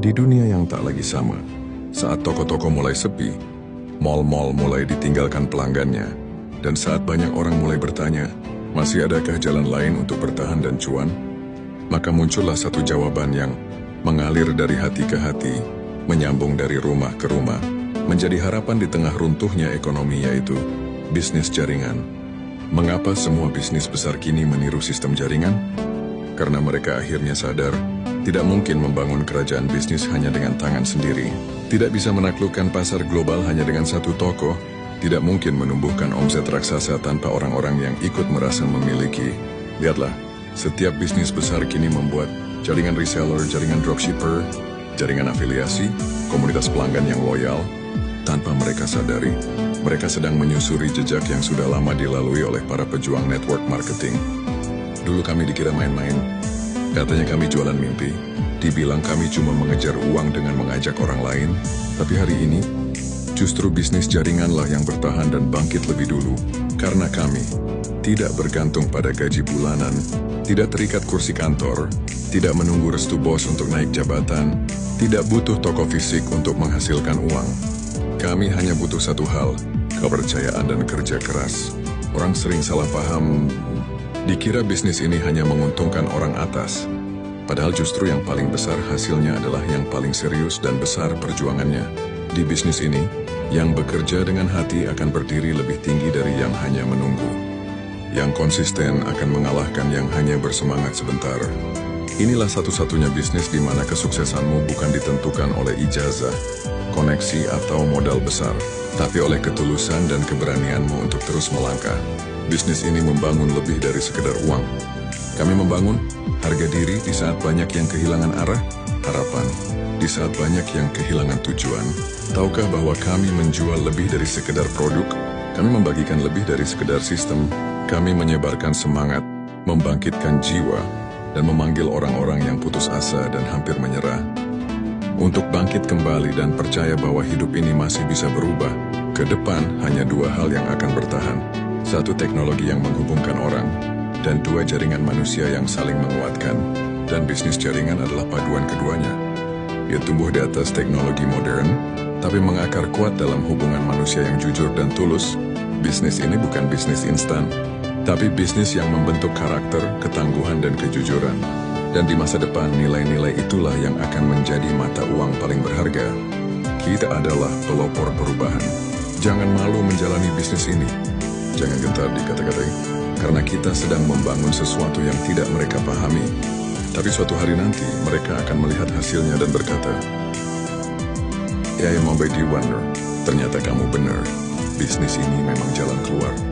Di dunia yang tak lagi sama, saat toko-toko mulai sepi, mal-mal mulai ditinggalkan pelanggannya, dan saat banyak orang mulai bertanya, masih adakah jalan lain untuk bertahan dan cuan? Maka muncullah satu jawaban yang mengalir dari hati ke hati, menyambung dari rumah ke rumah, menjadi harapan di tengah runtuhnya ekonomi, yaitu bisnis jaringan. Mengapa semua bisnis besar kini meniru sistem jaringan? Karena mereka akhirnya sadar, tidak mungkin membangun kerajaan bisnis hanya dengan tangan sendiri. Tidak bisa menaklukkan pasar global hanya dengan satu toko. Tidak mungkin menumbuhkan omset raksasa tanpa orang-orang yang ikut merasa memiliki. Lihatlah, setiap bisnis besar kini membuat jaringan reseller, jaringan dropshipper, jaringan afiliasi, komunitas pelanggan yang loyal. Tanpa mereka sadari, mereka sedang menyusuri jejak yang sudah lama dilalui oleh para pejuang network marketing. Dulu kami dikira main-main. Katanya kami jualan mimpi. Dibilang kami cuma mengejar uang dengan mengajak orang lain. Tapi hari ini, justru bisnis jaringanlah yang bertahan dan bangkit lebih dulu. Karena kami tidak bergantung pada gaji bulanan, tidak terikat kursi kantor, tidak menunggu restu bos untuk naik jabatan, tidak butuh toko fisik untuk menghasilkan uang. Kami hanya butuh satu hal, kepercayaan dan kerja keras. Orang sering salah paham, dikira bisnis ini hanya menguntungkan orang atas. Padahal justru yang paling besar hasilnya adalah yang paling serius dan besar perjuangannya. Di bisnis ini, yang bekerja dengan hati akan berdiri lebih tinggi dari yang hanya menunggu. Yang konsisten akan mengalahkan yang hanya bersemangat sebentar. Inilah satu-satunya bisnis di mana kesuksesanmu bukan ditentukan oleh ijazah, koneksi atau modal besar, tapi oleh ketulusan dan keberanianmu untuk terus melangkah. Bisnis ini membangun lebih dari sekedar uang. Kami membangun harga diri di saat banyak yang kehilangan arah, harapan, di saat banyak yang kehilangan tujuan. Tahukah bahwa kami menjual lebih dari sekedar produk? Kami membagikan lebih dari sekedar sistem. Kami menyebarkan semangat, membangkitkan jiwa, dan memanggil orang-orang yang putus asa dan hampir menyerah untuk bangkit kembali dan percaya bahwa hidup ini masih bisa berubah. Ke depan hanya dua hal yang akan bertahan. Satu, teknologi yang menghubungkan orang, dan dua, jaringan manusia yang saling menguatkan. Dan bisnis jaringan adalah paduan keduanya. Ia tumbuh di atas teknologi modern, tapi mengakar kuat dalam hubungan manusia yang jujur dan tulus. Bisnis ini bukan bisnis instan, tapi bisnis yang membentuk karakter, ketangguhan, dan kejujuran. Dan di masa depan, nilai-nilai itulah yang akan menjadi mata uang paling berharga. Kita adalah pelopor perubahan. Jangan malu menjalani bisnis ini. Jangan gentar dikata-katai, karena kita sedang membangun sesuatu yang tidak mereka pahami. Tapi suatu hari nanti, mereka akan melihat hasilnya dan berkata, "Ya, I made you wonder. Ternyata kamu benar. Bisnis ini memang jalan keluar."